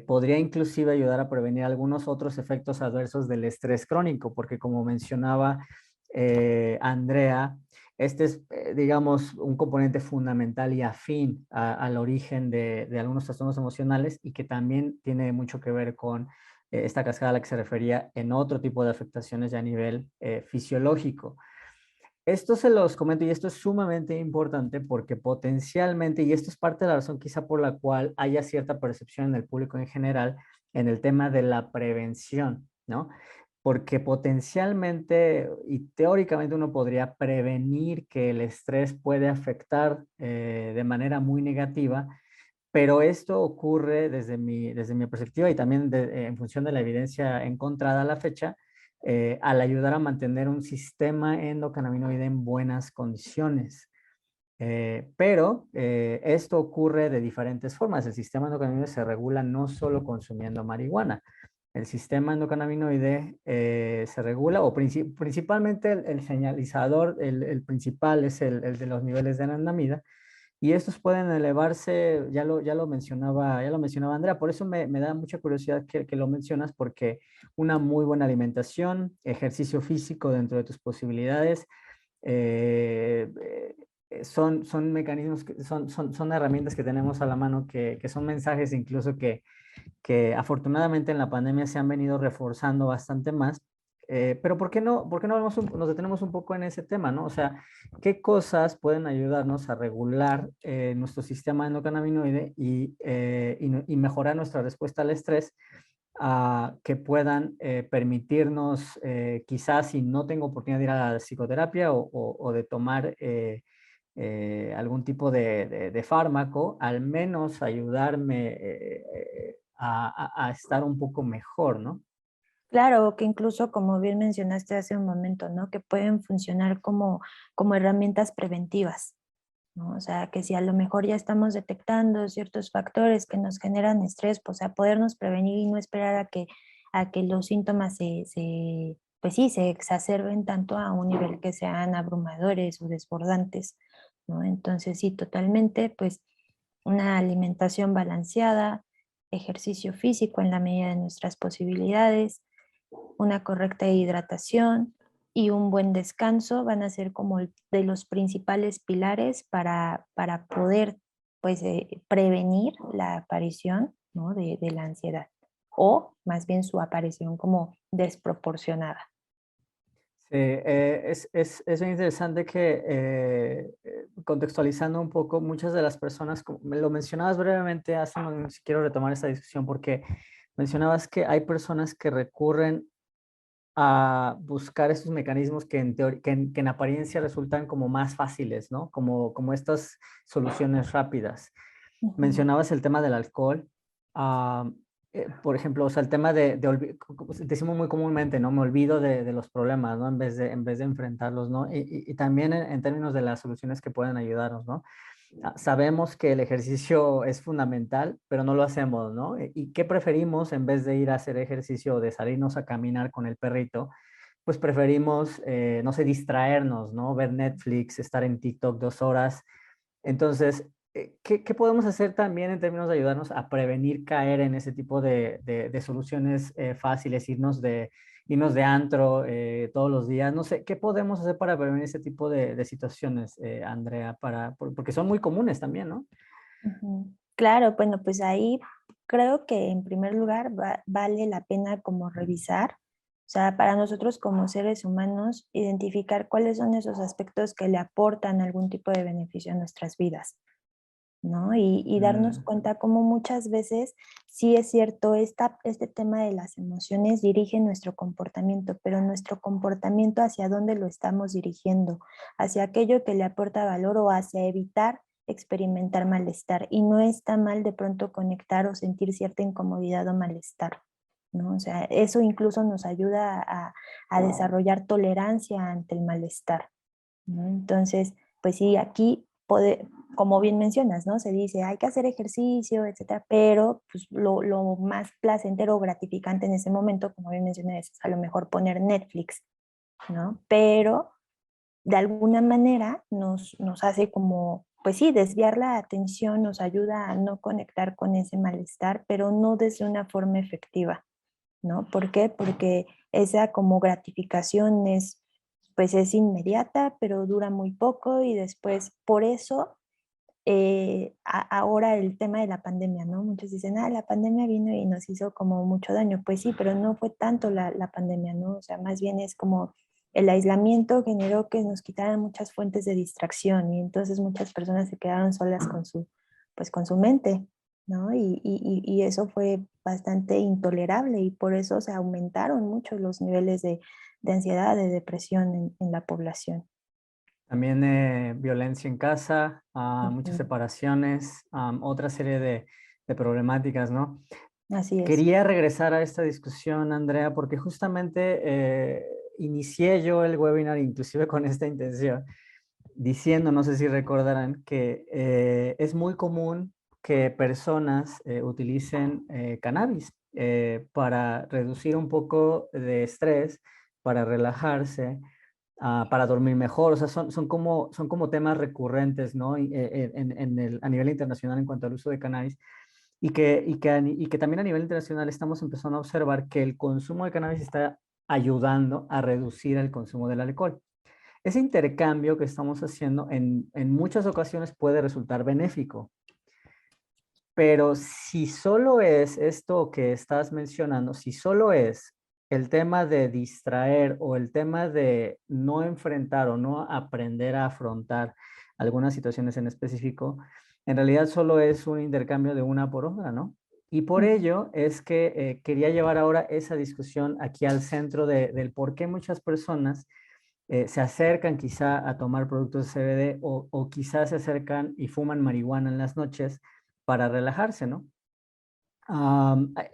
podría inclusive ayudar a prevenir algunos otros efectos adversos del estrés crónico, porque como mencionaba Andrea, este es, digamos, un componente fundamental y afín al origen de algunos trastornos emocionales y que también tiene mucho que ver con esta cascada a la que se refería en otro tipo de afectaciones ya a nivel fisiológico. Esto se los comento y esto es sumamente importante porque potencialmente, y esto es parte de la razón quizá por la cual haya cierta percepción en el público en general en el tema de la prevención, ¿no? Porque potencialmente y teóricamente uno podría prevenir que el estrés puede afectar de manera muy negativa, pero esto ocurre desde mi perspectiva y también en función de la evidencia encontrada a la fecha, al ayudar a mantener un sistema endocannabinoide en buenas condiciones. Pero esto ocurre de diferentes formas. El sistema endocannabinoide se regula no solo consumiendo marihuana. El sistema endocannabinoide se regula, o principalmente el señalizador, el principal es el de los niveles de anandamida, Y estos pueden elevarse, ya lo mencionaba Andrea, por eso me da mucha curiosidad que lo mencionas, porque una muy buena alimentación, ejercicio físico dentro de tus posibilidades, eh, son mecanismos, son herramientas que tenemos a la mano, que son mensajes incluso que afortunadamente en la pandemia se han venido reforzando bastante más. Pero ¿por qué no nos detenemos un poco en ese tema, ¿no? O sea, ¿qué cosas pueden ayudarnos a regular nuestro sistema endocannabinoide y mejorar nuestra respuesta al estrés, que puedan permitirnos, quizás si no tengo oportunidad de ir a la psicoterapia o de tomar algún tipo de fármaco, al menos ayudarme a estar un poco mejor, ¿no? Claro, que incluso como bien mencionaste hace un momento, ¿no? Que pueden funcionar como herramientas preventivas, ¿no? O sea, que si a lo mejor ya estamos detectando ciertos factores que nos generan estrés, pues a podernos prevenir y no esperar a que los síntomas pues sí, se exacerben tanto a un nivel que sean abrumadores o desbordantes, ¿no? Entonces sí, totalmente, pues una alimentación balanceada, ejercicio físico en la medida de nuestras posibilidades, una correcta hidratación y un buen descanso van a ser como de los principales pilares para poder pues, prevenir la aparición, ¿no? de la ansiedad o más bien su aparición como desproporcionada. Sí, es bien interesante que contextualizando un poco, muchas de las personas, como me lo mencionabas brevemente hace unos, si quiero retomar esta discusión porque mencionabas que hay personas que recurren a buscar esos mecanismos que en apariencia resultan como más fáciles, ¿no? Como estas soluciones rápidas. Ujú. Mencionabas el tema del alcohol. ah, por ejemplo, o sea, el tema decimos muy comúnmente, ¿no? Me olvido de los problemas, ¿no? En vez de enfrentarlos, ¿no? Y también en términos de las soluciones que pueden ayudarnos, ¿no? Sabemos que el ejercicio es fundamental, pero no lo hacemos, ¿no? ¿Y qué preferimos en vez de ir a hacer ejercicio o de salirnos a caminar con el perrito? Pues preferimos, no sé, distraernos, ¿no? Ver Netflix, estar en TikTok 2 horas. Entonces, ¿qué podemos hacer también en términos de ayudarnos a prevenir caer en ese tipo de soluciones fáciles, irnos de antro todos los días? No sé, ¿qué podemos hacer para prevenir ese tipo de situaciones, Andrea? Porque son muy comunes también, ¿no? Ujú. Claro, bueno, pues ahí creo que en primer lugar vale la pena como revisar, o sea, para nosotros como seres humanos, identificar cuáles son esos aspectos que le aportan algún tipo de beneficio a nuestras vidas, ¿no? Y darnos Mm, cuenta cómo muchas veces, sí es cierto, este tema de las emociones dirige nuestro comportamiento, pero nuestro comportamiento hacia dónde lo estamos dirigiendo, hacia aquello que le aporta valor o hacia evitar experimentar malestar. Y no está mal de pronto conectar o sentir cierta incomodidad o malestar, ¿no? O sea, eso incluso nos ayuda a desarrollar tolerancia ante el malestar, ¿no? Entonces, pues sí, aquí, como bien mencionas, ¿no? Se dice, hay que hacer ejercicio, etcétera, pero pues lo más placentero o gratificante en ese momento, como bien mencionas, es a lo mejor poner Netflix, ¿no? Pero de alguna manera nos hace como, pues sí, desviar la atención, nos ayuda a no conectar con ese malestar, pero no desde una forma efectiva, ¿no? ¿Por qué? Porque esa como gratificación pues es inmediata, pero dura muy poco y después, por eso, ahora el tema de la pandemia, ¿no? Muchos dicen, la pandemia vino y nos hizo como mucho daño. Pues sí, pero no fue tanto la pandemia, ¿no? O sea, más bien es como el aislamiento generó que nos quitaran muchas fuentes de distracción y entonces muchas personas se quedaron solas pues con su mente, ¿no? Y eso fue bastante intolerable y por eso se aumentaron mucho los niveles de ansiedad, de depresión en la población. También violencia en casa, muchas Ujú. separaciones, otra serie de problemáticas, ¿no? Así es. Quería regresar a esta discusión, Andrea, porque justamente inicié yo el webinar inclusive con esta intención, diciendo, no sé si recordarán, que es muy común que personas utilicen cannabis para reducir un poco de estrés, para relajarse, para dormir mejor. O sea, son como temas recurrentes, ¿no? A nivel internacional en cuanto al uso de cannabis. Y que también a nivel internacional estamos empezando a observar que el consumo de cannabis está ayudando a reducir el consumo del alcohol. Ese intercambio que estamos haciendo en muchas ocasiones puede resultar benéfico, pero si solo es esto que estás mencionando, si solo es el tema de distraer o el tema de no enfrentar o no aprender a afrontar algunas situaciones en específico, en realidad solo es un intercambio de una por otra, ¿no? Y por Ujú. ello es que quería llevar ahora esa discusión aquí al centro del por qué muchas personas se acercan quizá a tomar productos de CBD o quizás se acercan y fuman marihuana en las noches para relajarse, ¿no?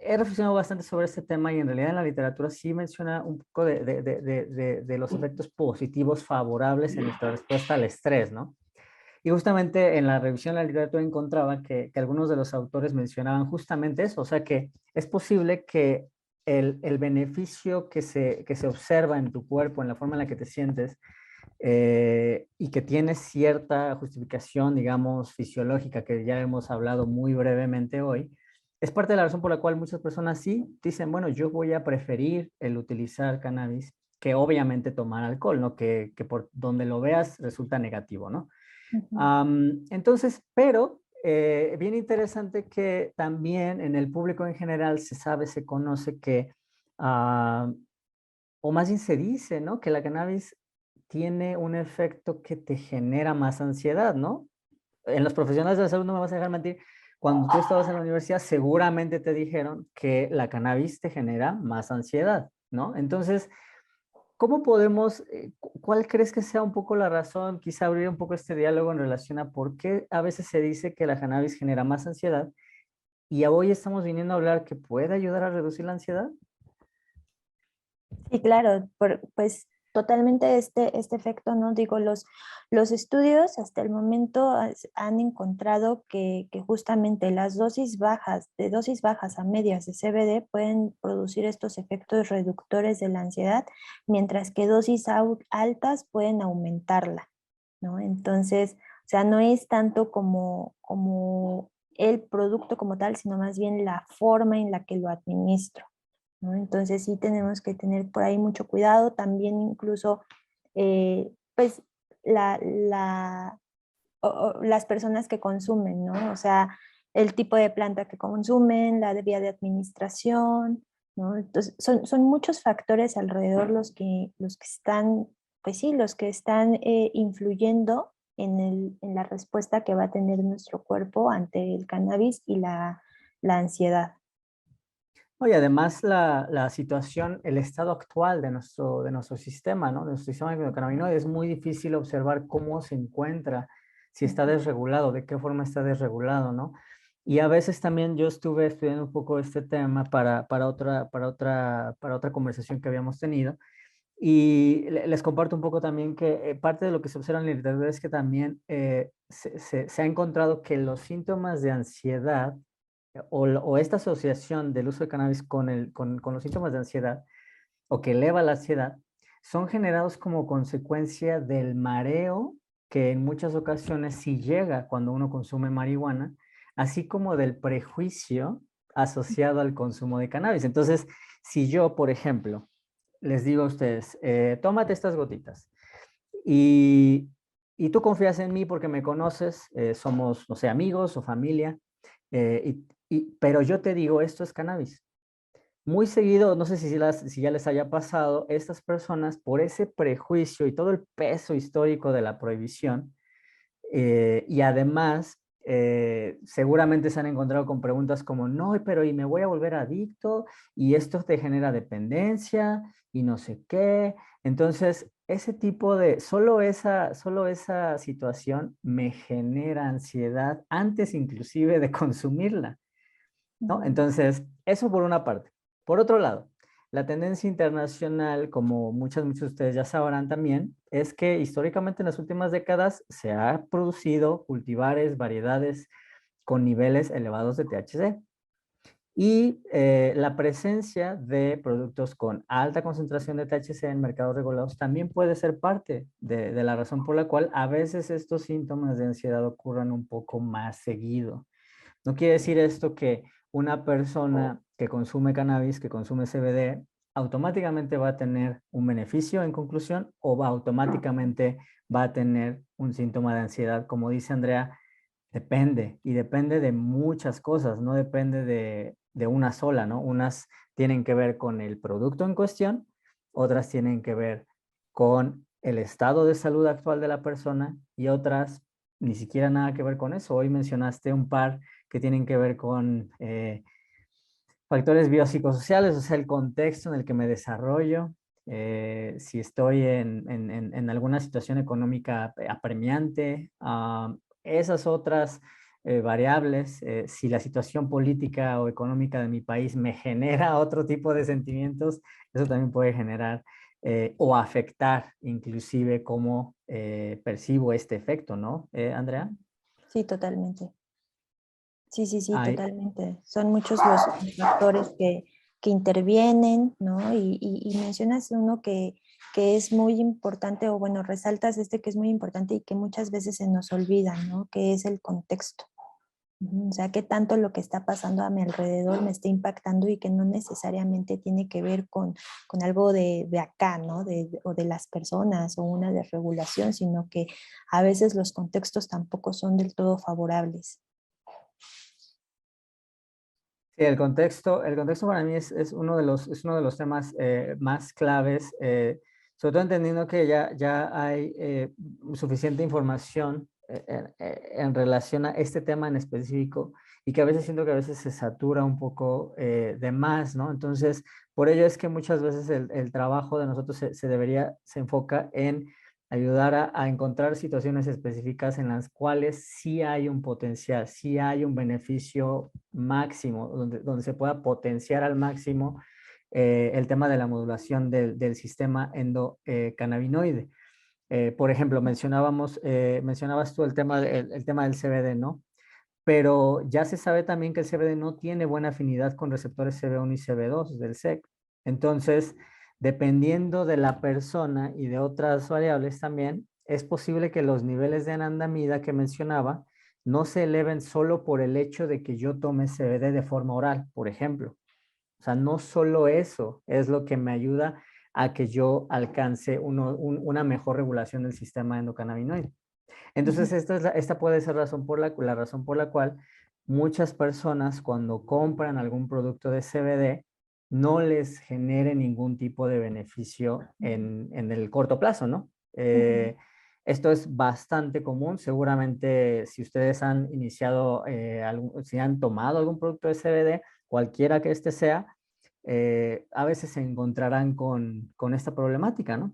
He reflexionado bastante sobre este tema y en realidad en la literatura sí menciona un poco de los efectos positivos favorables en nuestra respuesta al estrés, ¿no? Y justamente en la revisión de la literatura encontraba que algunos de los autores mencionaban justamente eso, o sea que es posible que el beneficio que se observa en tu cuerpo, en la forma en la que te sientes, y que tiene cierta justificación, digamos, fisiológica, que ya hemos hablado muy brevemente hoy, es parte de la razón por la cual muchas personas sí dicen, bueno, yo voy a preferir el utilizar cannabis que obviamente tomar alcohol, ¿no? Que por donde lo veas resulta negativo, ¿no? Ujú. Entonces, pero bien interesante que también en el público en general se sabe, se conoce que, ah, o más bien se dice, ¿no? Que la cannabis tiene un efecto que te genera más ansiedad, ¿no? En los profesionales de la salud no me vas a dejar mentir. Cuando tú estabas en la universidad, seguramente te dijeron que la cannabis te genera más ansiedad, ¿no? Entonces, ¿cómo podemos, cuál crees que sea un poco la razón, quizá abrir un poco este diálogo en relación a por qué a veces se dice que la cannabis genera más ansiedad y hoy estamos viniendo a hablar que puede ayudar a reducir la ansiedad? Sí, claro, pues totalmente este efecto, ¿no? Digo, los estudios hasta el momento han encontrado que justamente las dosis bajas, de dosis bajas a medias de CBD pueden producir estos efectos reductores de la ansiedad, mientras que dosis altas pueden aumentarla, ¿no? Entonces, o sea, no es tanto como el producto como tal, sino más bien la forma en la que lo administro, ¿no? Entonces sí tenemos que tener por ahí mucho cuidado, también incluso pues las personas que consumen, ¿no? O sea, el tipo de planta que consumen, la vía de administración, ¿no? Entonces son muchos factores alrededor los que están, pues sí, los que están influyendo en la respuesta que va a tener nuestro cuerpo ante el cannabis y la ansiedad. Oye, además la situación, el estado actual de nuestro sistema, ¿no? De nuestro sistema endocannabinoide, es muy difícil observar cómo se encuentra, si está Ujú. desregulado, de qué forma está desregulado, ¿no? Y a veces también yo estuve estudiando un poco este tema para otra conversación que habíamos tenido. Y les comparto un poco también que parte de lo que se observa en la literatura es que también se ha encontrado que los síntomas de ansiedad o esta asociación del uso de cannabis con los síntomas de ansiedad o que eleva la ansiedad son generados como consecuencia del mareo que en muchas ocasiones sí llega cuando uno consume marihuana, así como del prejuicio asociado al consumo de cannabis. Entonces, si yo, por ejemplo, les digo a ustedes, tómate estas gotitas y, y tú confías en mí porque me conoces, somos, no sé, amigos o familia, pero yo te digo, esto es cannabis. Muy seguido, no sé si ya les haya pasado, estas personas, por ese prejuicio y todo el peso histórico de la prohibición, y además, seguramente se han encontrado con preguntas como, no, pero ¿y me voy a volver adicto? Y esto te genera dependencia y no sé qué. Entonces, ese tipo solo esa situación me genera ansiedad antes inclusive de consumirla, ¿no? Ujú. Entonces, eso por una parte. Por otro lado, la tendencia internacional, como muchos de ustedes ya sabrán también, es que históricamente en las últimas décadas se ha producido cultivares, variedades con niveles elevados de THC. Y la presencia de productos con alta concentración de THC en mercados regulados también puede ser parte de la razón por la cual a veces estos síntomas de ansiedad ocurran un poco más seguido. No quiere decir esto que una persona que consume cannabis, que consume CBD, automáticamente va a tener un beneficio en conclusión o automáticamente va a tener un síntoma de ansiedad. Como dice Andrea, depende y depende de muchas cosas, no depende de una sola, ¿no? Unas tienen que ver con el producto en cuestión, otras tienen que ver con el estado de salud actual de la persona y otras ni siquiera nada que ver con eso. Hoy mencionaste un par que tienen que ver con factores biopsicosociales, o sea, el contexto en el que me desarrollo, si estoy en alguna situación económica apremiante, esas otras variables, si la situación política o económica de mi país me genera otro tipo de sentimientos, eso también puede generar o afectar inclusive cómo percibo este efecto, ¿no, Andrea? Sí, totalmente. Sí, sí, sí, Ay, totalmente. Son muchos los factores que intervienen, ¿no? Y mencionas uno que es muy importante, o bueno, resaltas este que es muy importante y que muchas veces se nos olvida, ¿no? Que es el contexto. Ujú. O sea, qué tanto lo que está pasando a mi alrededor me está impactando y que no necesariamente tiene que ver con algo de acá, ¿no? O de las personas o una desregulación, sino que a veces los contextos tampoco son del todo favorables. sí, el contexto para mí es uno de los temas más claves, sobre todo entendiendo que ya hay suficiente información en relación a este tema en específico y que a veces siento que a veces se satura un poco de más, ¿no? Entonces, por ello es que muchas veces el trabajo de nosotros se enfoca en ayudar a encontrar situaciones específicas en las cuales sí hay un potencial, sí hay un beneficio máximo, donde se pueda potenciar al máximo el tema de la modulación del sistema endocannabinoide. Por ejemplo, mencionabas tú el tema del CBD, ¿no? Pero ya se sabe también que el CBD no tiene buena afinidad con receptores CB1 y CB2 del SEC. Entonces, dependiendo de la persona y de otras variables también, es posible que los niveles de anandamida que mencionaba no se eleven solo por el hecho de que yo tome CBD de forma oral, por ejemplo. O sea, no solo eso es lo que me ayuda a que yo alcance una mejor regulación del sistema endocannabinoide. Entonces, Ujú. esta puede ser la razón por la cual muchas personas cuando compran algún producto de CBD no les genere ningún tipo de beneficio en el corto plazo, ¿no? Ujú. Esto es bastante común. Seguramente si ustedes han iniciado, si han tomado algún producto de CBD, cualquiera que este sea, a veces se encontrarán con esta problemática, ¿no?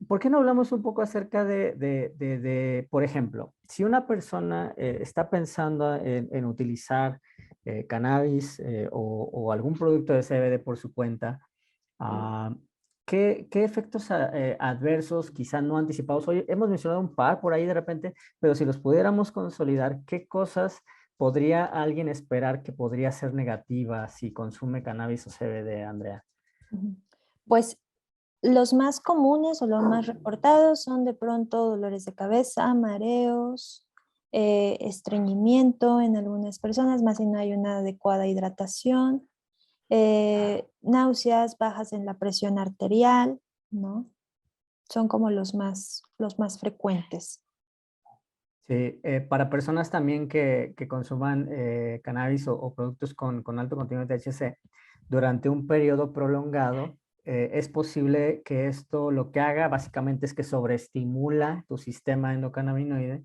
¿Por qué no hablamos un poco acerca por ejemplo, si una persona está pensando en utilizar cannabis o algún producto de CBD por su cuenta, ah, qué efectos adversos, quizá no anticipados? Hoy hemos mencionado un par por ahí de repente, pero si los pudiéramos consolidar, ¿qué cosas podría alguien esperar que podría ser negativa si consume cannabis o CBD, Andrea? Ujú. Pues los más comunes o los más reportados son de pronto dolores de cabeza, mareos, estreñimiento en algunas personas, más si no hay una adecuada hidratación, náuseas, bajas en la presión arterial, ¿no? Son como los más frecuentes. Sí, para personas también que consuman cannabis o productos con alto contenido de THC durante un periodo prolongado, es posible que esto lo que haga básicamente es que sobreestimula tu sistema endocannabinoide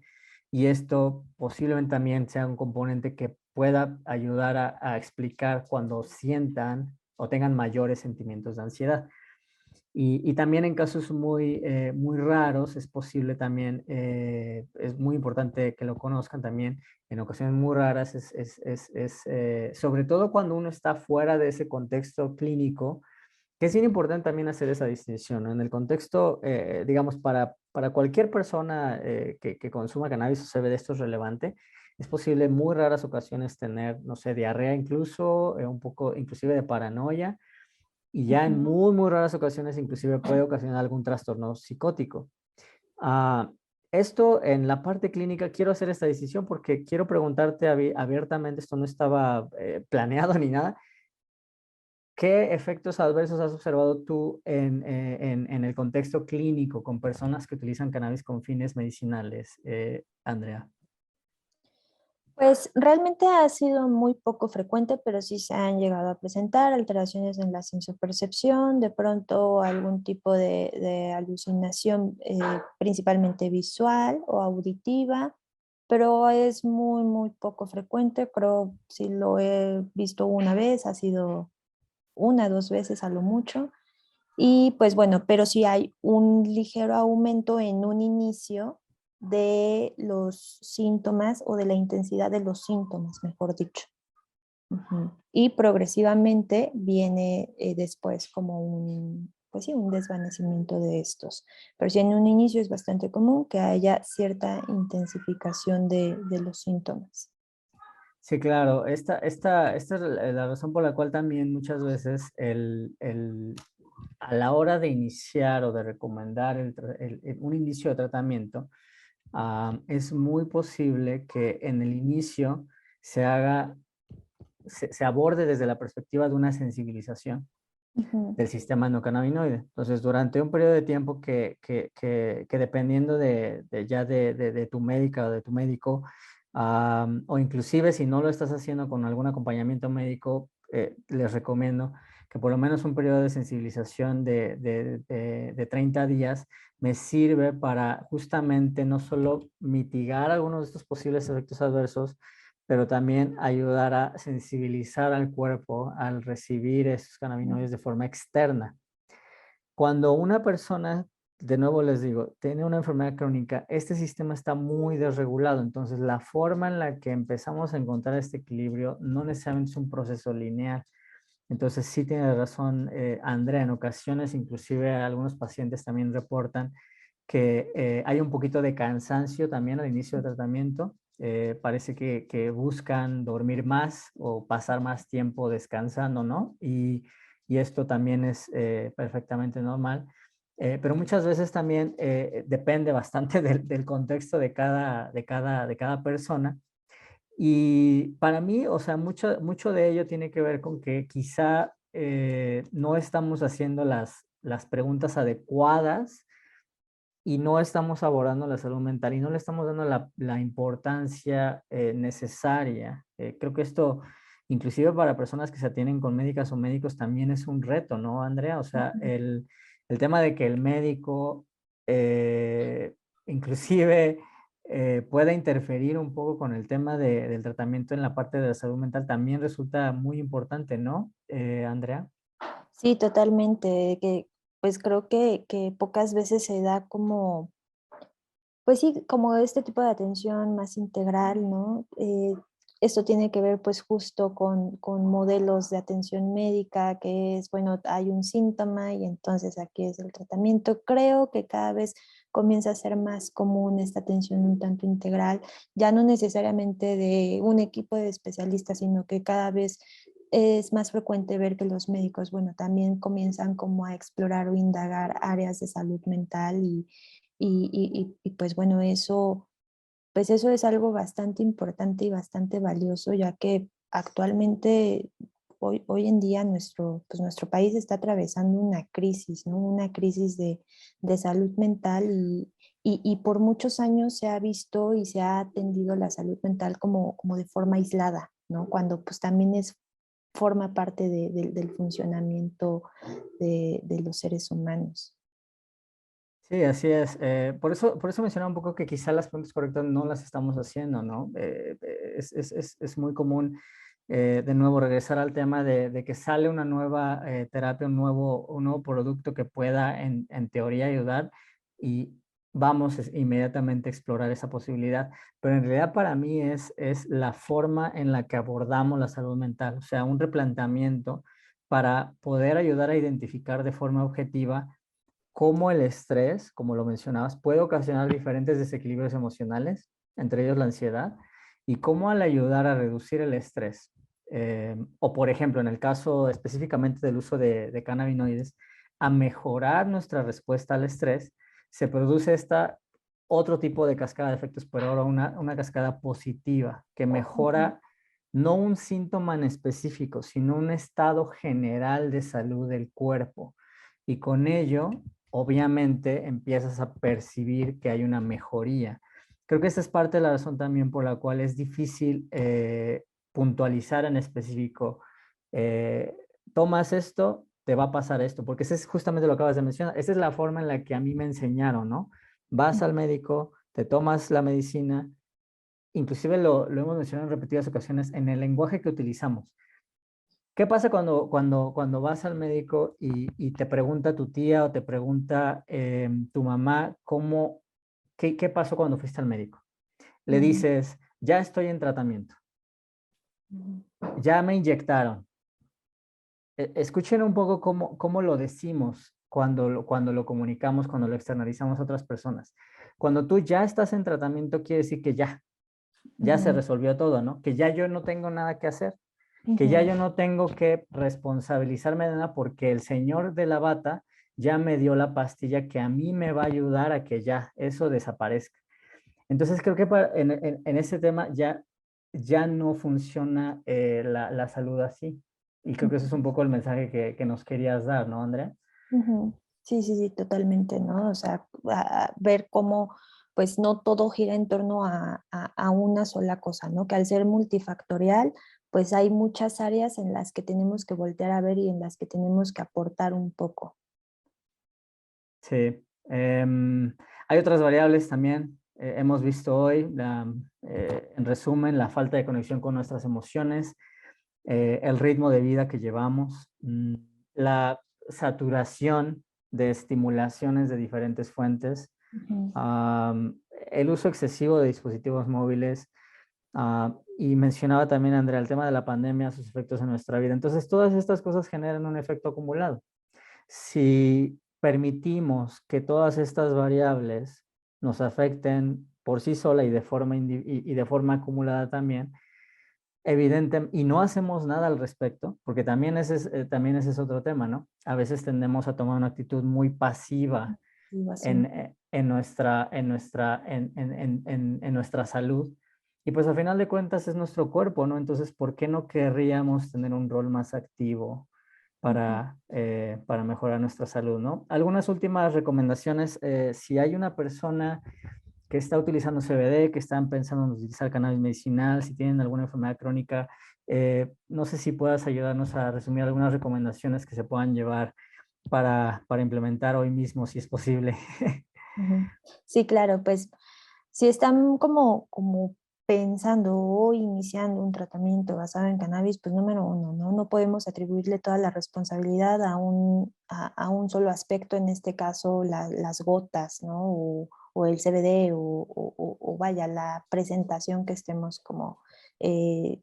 y esto posiblemente también sea un componente que pueda ayudar a explicar cuando sientan o tengan mayores sentimientos de ansiedad. Y también en casos muy raros es posible también, es muy importante que lo conozcan también, en ocasiones muy raras, sobre todo cuando uno está fuera de ese contexto clínico, que es bien importante también hacer esa distinción, ¿no? En el contexto, digamos, para cualquier persona que consuma cannabis o CBD, esto es relevante. es posible en muy raras ocasiones tener, no sé, diarrea incluso, un poco inclusive de paranoia, y ya en Ujú. muy, muy raras ocasiones inclusive puede ocasionar algún trastorno psicótico. Ah, esto en la parte clínica, quiero hacer esta decisión porque quiero preguntarte abiertamente, esto no estaba planeado ni nada. ¿Qué efectos adversos has observado tú en el contexto clínico con personas que utilizan cannabis con fines medicinales, Andrea? Pues realmente ha sido muy poco frecuente, pero sí se han llegado a presentar alteraciones en la sensopercepción, de pronto algún tipo de alucinación, principalmente visual o auditiva, pero es muy, muy poco frecuente. Creo si lo he visto una vez, ha sido una, dos veces a lo mucho. Y pues bueno, pero sí hay un ligero aumento en un inicio de los síntomas o de la intensidad de los síntomas, mejor dicho. Ujú. Y progresivamente viene después como un, pues sí, un desvanecimiento de estos. Pero sí, en un inicio es bastante común que haya cierta intensificación de los síntomas. Sí, claro. Esta es la razón por la cual también muchas veces a la hora de iniciar o de recomendar un inicio de tratamiento, es muy posible que en el inicio se haga, se aborde desde la perspectiva de una sensibilización Ujú. del sistema endocannabinoide. Entonces, durante un periodo de tiempo que dependiendo de tu médica o de tu médico, o inclusive si no lo estás haciendo con algún acompañamiento médico, les recomiendo que por lo menos un periodo de sensibilización de 30 días me sirve para justamente no solo mitigar algunos de estos posibles efectos adversos, pero también ayudar a sensibilizar al cuerpo al recibir esos cannabinoides de forma externa. Cuando una persona, de nuevo les digo, tiene una enfermedad crónica, este sistema está muy desregulado, entonces la forma en la que empezamos a encontrar este equilibrio no necesariamente es un proceso lineal. Entonces sí tiene razón Andrea, en ocasiones inclusive algunos pacientes también reportan que hay un poquito de cansancio también al inicio del tratamiento. Parece que buscan dormir más o pasar más tiempo descansando, ¿no? Y esto también es perfectamente normal. Pero muchas veces también depende bastante del contexto de cada persona. Y para mí, o sea, mucho de ello tiene que ver con que quizá no estamos haciendo las preguntas adecuadas y no estamos abordando la salud mental y no le estamos dando la importancia necesaria. Creo que esto, inclusive para personas que se atienden con médicas o médicos, también es un reto, ¿no, Andrea? O sea, Ujú. el tema de que el médico eh, inclusive pueda interferir un poco con el tema del tratamiento en la parte de la salud mental también resulta muy importante, ¿no, Andrea? Sí, totalmente, que pues creo que pocas veces se da como, pues sí, como este tipo de atención más integral, ¿no? Esto tiene que ver pues justo con modelos de atención médica, que es, bueno, hay un síntoma y entonces aquí es el tratamiento. Creo que cada vez comienza a ser más común esta atención un tanto integral, ya no necesariamente de un equipo de especialistas, sino que cada vez es más frecuente ver que los médicos, bueno, también comienzan como a explorar o indagar áreas de salud mental y pues bueno, eso, pues eso es algo bastante importante y bastante valioso, ya que actualmente, hoy en día, pues nuestro país está atravesando una crisis, ¿no? Una crisis de salud mental y por muchos años se ha visto y se ha atendido la salud mental como de forma aislada, ¿no? Cuando pues también forma parte del funcionamiento de los seres humanos. Sí, así es. Por eso mencionaba un poco que quizá las preguntas correctas no las estamos haciendo, ¿no? Es muy común, de nuevo, regresar al tema de que sale una nueva terapia, un nuevo producto que pueda, en teoría, ayudar y vamos inmediatamente a explorar esa posibilidad. Pero en realidad para mí es la forma en la que abordamos la salud mental, o sea, un replanteamiento para poder ayudar a identificar de forma objetiva cómo el estrés, como lo mencionabas, puede ocasionar diferentes desequilibrios emocionales, entre ellos la ansiedad, y cómo al ayudar a reducir el estrés, o por ejemplo, en el caso específicamente del uso de cannabinoides, a mejorar nuestra respuesta al estrés, se produce esta otro tipo de cascada de efectos, pero ahora una cascada positiva que mejora no un síntoma en específico, sino un estado general de salud del cuerpo. Y con ello, obviamente, empiezas a percibir que hay una mejoría. Creo que esta es parte de la razón también por la cual es difícil puntualizar en específico. eh, Tomas esto, te va a pasar esto, porque ese es justamente lo que acabas de mencionar. Esa es la forma en la que a mí me enseñaron, ¿no? Vas al médico, te tomas la medicina, inclusive lo hemos mencionado en repetidas ocasiones, en el lenguaje que utilizamos. ¿Qué pasa cuando vas al médico y te pregunta tu tía o te pregunta tu mamá qué pasó cuando fuiste al médico? Le Ujú, dices, ya estoy en tratamiento, ujú, ya me inyectaron. Escuchen un poco cómo lo decimos cuando lo comunicamos, cuando lo externalizamos a otras personas. Cuando tú ya estás en tratamiento, quiere decir que ya se ujú, resolvió todo, ¿no? Que ya yo no tengo nada que hacer, que ya ujú. yo no tengo que responsabilizarme de nada porque el señor de la bata ya me dio la pastilla que a mí me va a ayudar a que ya eso desaparezca. Entonces creo que en ese tema ya no funciona la salud así. Y creo que eso es un poco el mensaje que nos querías dar, ¿no, Andrea? Ujú. Sí, sí, sí, totalmente, ¿no? O sea, ver cómo, pues no todo gira en torno a una sola cosa, ¿no? Que al ser multifactorial, pues hay muchas áreas en las que tenemos que voltear a ver y en las que tenemos que aportar un poco. Sí. Hay otras variables también. Hemos visto hoy, en resumen, la falta de conexión con nuestras emociones, el ritmo de vida que llevamos, la saturación de estimulaciones de diferentes fuentes, Ujú, el uso excesivo de dispositivos móviles, y mencionaba también, Andrea, el tema de la pandemia, sus efectos en nuestra vida. Entonces, todas estas cosas generan un efecto acumulado. Si permitimos que todas estas variables nos afecten por sí sola y y de forma acumulada también, evidente, y no hacemos nada al respecto, porque también ese es otro tema, ¿no? A veces tendemos a tomar una actitud muy pasiva motivación. en nuestra salud. Y pues al final de cuentas es nuestro cuerpo, ¿no? Entonces, ¿por qué no querríamos tener un rol más activo Ujú. para mejorar nuestra salud, ¿no? Algunas últimas recomendaciones, si hay una persona que está utilizando CBD, que están pensando en utilizar cannabis medicinal, si tienen alguna enfermedad crónica, no sé si puedas ayudarnos a resumir algunas recomendaciones que se puedan llevar para implementar hoy mismo, si es posible. Ujú. Sí, claro, pues si están como pensando o iniciando un tratamiento basado en cannabis, pues número uno, ¿no? No podemos atribuirle toda la responsabilidad a un solo aspecto, en este caso las gotas, ¿no? O el CBD o vaya, la presentación que estemos como eh,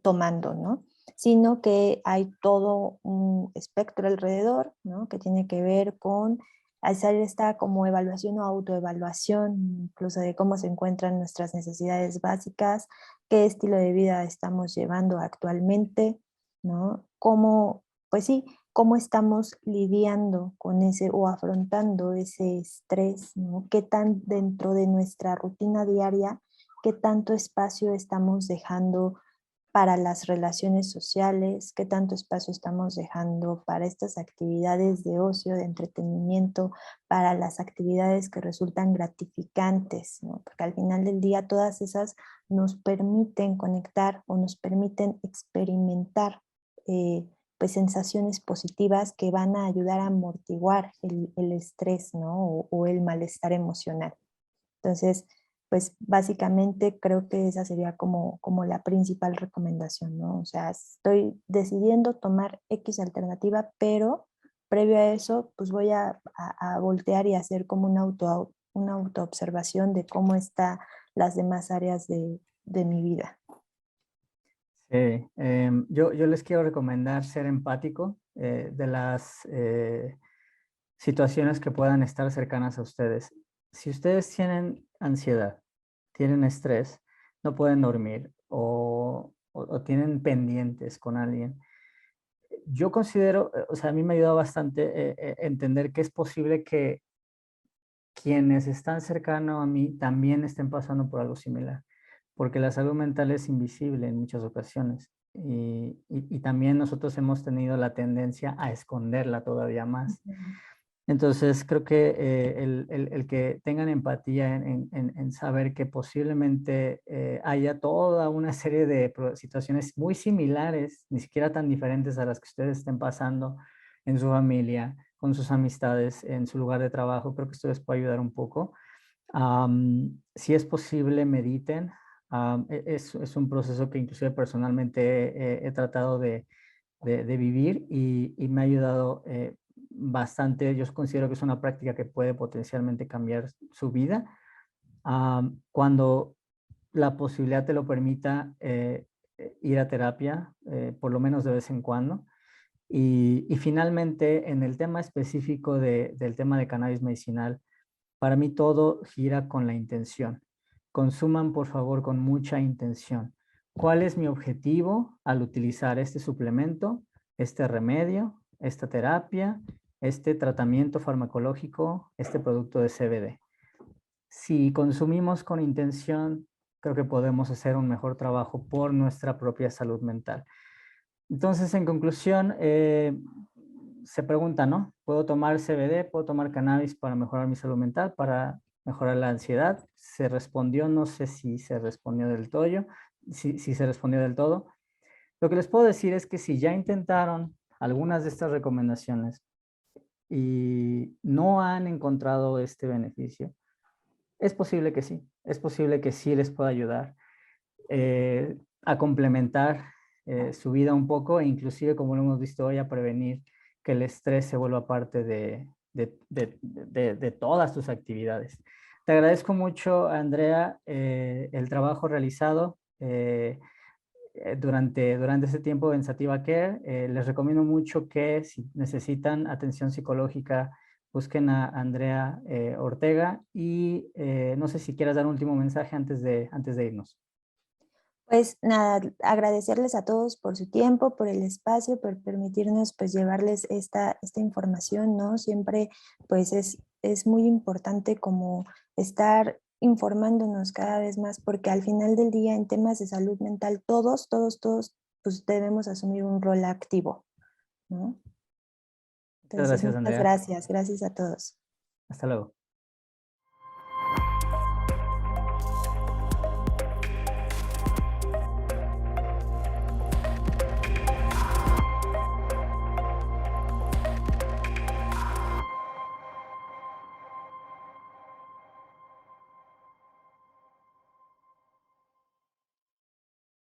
tomando, ¿no? Sino que hay todo un espectro alrededor, ¿no? Que tiene que ver con hacer esta como evaluación o autoevaluación, incluso de cómo se encuentran nuestras necesidades básicas, qué estilo de vida estamos llevando actualmente, ¿no? Cómo, pues sí, cómo estamos lidiando con ese o afrontando ese estrés, ¿no? Qué tan dentro de nuestra rutina diaria, qué tanto espacio estamos dejando para las relaciones sociales, qué tanto espacio estamos dejando para estas actividades de ocio, de entretenimiento, para las actividades que resultan gratificantes, ¿no? Porque al final del día todas esas nos permiten conectar o nos permiten experimentar pues sensaciones positivas que van a ayudar a amortiguar el estrés, ¿no? O el malestar emocional. Entonces, pues básicamente creo que esa sería como la principal recomendación, ¿no? O sea, estoy decidiendo tomar X alternativa, pero previo a eso, pues voy a voltear y hacer como una autoobservación de cómo están las demás áreas de mi vida. Sí, yo les quiero recomendar ser empático de las situaciones que puedan estar cercanas a ustedes. Si ustedes tienen ansiedad, tienen estrés, no pueden dormir o tienen pendientes con alguien. Yo considero, o sea, a mí me ha ayudado bastante entender que es posible que quienes están cercanos a mí también estén pasando por algo similar, porque la salud mental es invisible en muchas ocasiones y también nosotros hemos tenido la tendencia a esconderla todavía más. Ujú. Entonces, creo que el que tengan empatía en saber que posiblemente haya toda una serie de situaciones muy similares, ni siquiera tan diferentes a las que ustedes estén pasando en su familia, con sus amistades, en su lugar de trabajo, creo que esto les puede ayudar un poco. Si es posible, mediten. Es un proceso que inclusive personalmente he tratado de vivir y me ha ayudado bastante. Yo considero que es una práctica que puede potencialmente cambiar su vida. Cuando la posibilidad te lo permita, ir a terapia, por lo menos de vez en cuando. Y finalmente, en el tema específico del tema de cannabis medicinal, para mí todo gira con la intención. Consuman, por favor, con mucha intención. ¿Cuál es mi objetivo al utilizar este suplemento, este remedio, esta terapia, este tratamiento farmacológico, este producto de CBD? Si consumimos con intención, creo que podemos hacer un mejor trabajo por nuestra propia salud mental. Entonces, en conclusión, se pregunta, ¿no? ¿Puedo tomar CBD? ¿Puedo tomar cannabis para mejorar mi salud mental, para mejorar la ansiedad? Se respondió, no sé si se respondió del todo, si se respondió del todo. Lo que les puedo decir es que si ya intentaron algunas de estas recomendaciones y no han encontrado este beneficio, es posible que sí, es posible que sí les pueda ayudar a complementar su vida un poco e inclusive, como lo hemos visto hoy, a prevenir que el estrés se vuelva parte de todas tus actividades. Te agradezco mucho, Andrea, el trabajo realizado durante este tiempo en Sativa Care. Les recomiendo mucho que si necesitan atención psicológica, busquen a Andrea Ortega y no sé si quieras dar un último mensaje antes de irnos. Pues nada, agradecerles a todos por su tiempo, por el espacio, por permitirnos pues llevarles esta información, ¿no? Siempre pues es muy importante como estar informándonos cada vez más, porque al final del día en temas de salud mental todos pues debemos asumir un rol activo, ¿no? Muchas Entonces gracias, muchas Andrea. gracias a todos. Hasta luego.